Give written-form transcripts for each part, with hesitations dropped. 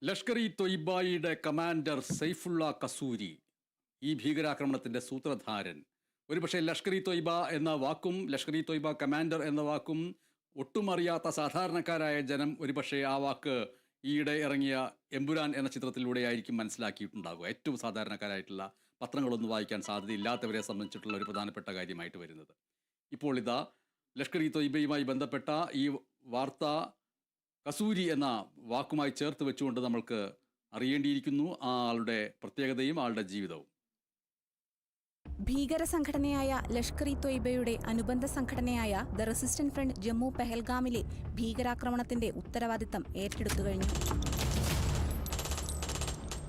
ലഷ്കർ-ഇ-തൊയ്ബയുടെ commander Saifullah kasuri ഈ ഭീകരാക്രമണത്തിന്റെ സൂത്രധാരൻ. ഒരുപക്ഷെ ലഷ്കർ-ഇ-തൊയ്ബ എന്ന വാക്കും ലഷ്കർ-ഇ-തൊയ്ബ കമാൻഡർ എന്ന വാക്കും ഒട്ടും അറിയാത്ത സാധാരണക്കാരായ ജനം ഒരുപക്ഷെ ആ വാക്ക് ഈയിടെ ഇറങ്ങിയ എമ്പുരാൻ എന്ന ചിത്രത്തിലൂടെയായിരിക്കും മനസ്സിലാക്കിയിട്ടുണ്ടാകുക. ഏറ്റവും സാധാരണക്കാരായിട്ടുള്ള പത്രങ്ങളൊന്നും വായിക്കാൻ സാധ്യതയില്ലാത്തവരെ സംബന്ധിച്ചിട്ടുള്ള ഒരു പ്രധാനപ്പെട്ട കാര്യമായിട്ട് വരുന്നത്. ഇപ്പോൾ ഇതാ ലഷ്കർ-ഇ-തൊയ്ബയുമായി ബന്ധപ്പെട്ട ഈ വാർത്ത കസൂരി എന്ന വാക്കുമായി ചേർത്ത് വെച്ചുകൊണ്ട് നമ്മൾക്ക് അറിയേണ്ടിയിരിക്കുന്നു ആ ആളുടെ പ്രത്യേകതയും ആളുടെ ജീവിതവും. ഭീകര സംഘടനയായ ലഷ്കർ-ഇ-തൊയ്ബയുടെ അനുബന്ധ സംഘടനയായ ദ റെസിസ്റ്റന്റ് ഫ്രണ്ട് ജമ്മു പെഹൽഗാമിലെ ഭീകരാക്രമണത്തിന്റെ ഉത്തരവാദിത്തം ഏറ്റെടുത്തു കഴിഞ്ഞു.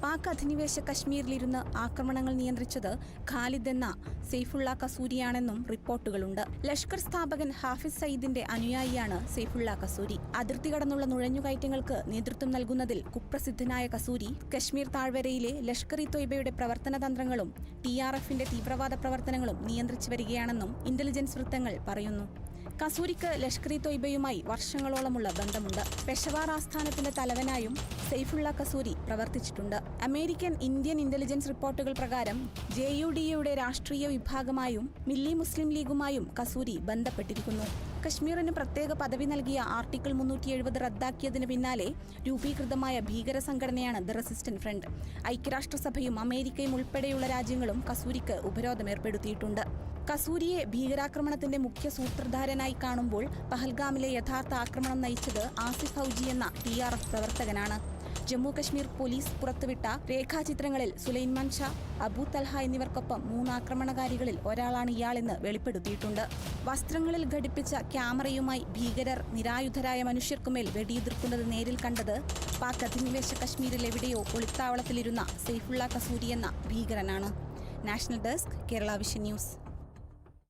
പാക് അധിനിവേശ കശ്മീരിലിരുന്ന് ആക്രമണങ്ങൾ നിയന്ത്രിച്ചത് ഖാലിദ് എന്ന സൈഫുള്ള കസൂരിയാണെന്നും റിപ്പോർട്ടുകളുണ്ട്. ലഷ്കർ സ്ഥാപകൻ ഹാഫിസ് സയ്യിദിന്റെ അനുയായിയാണ് സൈഫുള്ള കസൂരി. അതിർത്തി കടന്നുള്ള നുഴഞ്ഞുകയറ്റങ്ങൾക്ക് നേതൃത്വം നൽകുന്നതിൽ കുപ്രസിദ്ധനായ കസൂരി കശ്മീർ താഴ്വരയിലെ ലഷ്കർ-ഇ-തൊയ്ബയുടെ പ്രവർത്തന തന്ത്രങ്ങളും TRFന്റെ തീവ്രവാദ പ്രവർത്തനങ്ങളും നിയന്ത്രിച്ചു വരികയാണെന്നും ഇന്റലിജൻസ് വൃത്തങ്ങൾ പറയുന്നു. കസൂരിക്ക് ലഷ്കർ-ഇ-തൊയ്ബയുമായി വർഷങ്ങളോളമുള്ള ബന്ധമുണ്ട്. പെഷവാർ ആസ്ഥാനത്തിന്റെ തലവനായും സൈഫുള്ള കസൂരി പ്രവർത്തിച്ചിട്ടുണ്ട്. അമേരിക്കൻ ഇന്ത്യൻ ഇന്റലിജൻസ് റിപ്പോർട്ടുകൾ പ്രകാരം JUDയുടെ രാഷ്ട്രീയ വിഭാഗമായും മില്ലി മുസ്ലിം ലീഗുമായും കസൂരി ബന്ധപ്പെട്ടിരിക്കുന്നു. കശ്മീരിന് പ്രത്യേക പദവി നൽകിയ ആർട്ടിക്കിൾ 370 റദ്ദാക്കിയതിന് പിന്നാലെ രൂപീകൃതമായ ഭീകര സംഘടനയാണ് ദ റെസിസ്റ്റന്റ് ഫ്രണ്ട്. ഐക്യരാഷ്ട്രസഭയും അമേരിക്കയും ഉൾപ്പെടെയുള്ള രാജ്യങ്ങളും കസൂരിക്ക് ഉപരോധം ഏർപ്പെടുത്തിയിട്ടുണ്ട്. കസൂരിയെ ഭീകരാക്രമണത്തിന്റെ മുഖ്യ സൂത്രധാരനായി കാണുമ്പോൾ പഹൽഗാമിലെ യഥാർത്ഥ ആക്രമണം നയിച്ചത് ആസിഫ് ഫൗജി എന്ന TRF പ്രവർത്തകനാണ്. ജമ്മു കശ്മീർ പോലീസ് പുറത്തുവിട്ട രേഖാചിത്രങ്ങളിൽ സുലൈമാൻ ഷാ, അബു തൽഹ എന്നിവർക്കൊപ്പം 3 ആക്രമണകാരികളിൽ ഒരാളാണ് ഇയാളെന്ന് വെളിപ്പെടുത്തിയിട്ടുണ്ട്. വസ്ത്രങ്ങളിൽ ഘടിപ്പിച്ച ക്യാമറയുമായി ഭീകരർ നിരായുധരായ മനുഷ്യർക്കുമേൽ വെടിയുതിർക്കുന്നത് നേരിൽ കണ്ടത് പാക് അധിനിവേശ കശ്മീരിൽ എവിടെയോ ഒളിത്താവളത്തിലിരുന്ന സൈഫുള്ള കസൂരി എന്ന ഭീകരനാണ്. National desk, Kerala vision news.